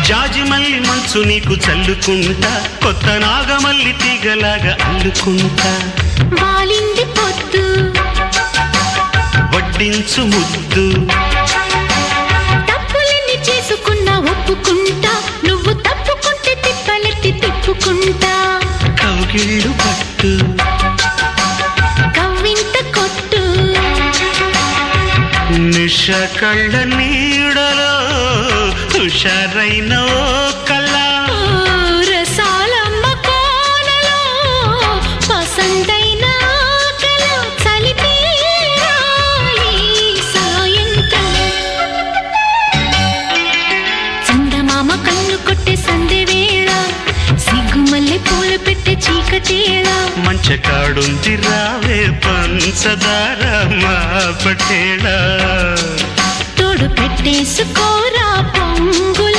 జాజిమల్లి మంచు నీకు చల్లుకుంటా, కొత్త నాగమల్లి తీగలాగా అల్లుకుంటా. వాలింది పొద్దు వడ్డించు ముద్దు, తప్పులన్నీ చేసుకున్నా ఒప్పుకుంటా, నువ్వు తప్పుకుంటే తిప్పలెత్తి తిప్పుకుంటా. కౌగిళ్ళు పట్టు కవ్వింత కొట్టు, నిష కళ్ళ నీడలో హుషారైన ఓ కళ. రసాలమ్మ కోనలో పసందైన కళ, చలిపేరాలి సాయంత్రం. చందమామ కన్ను కొట్టే సందె వేళ, సిగ్గుమల్లె పూలు పెట్టే చీకటేళ. మంచకాడుంది రావే పంచదార మా పటేళ, తోడు పెట్టేసుకోరా పొంగుల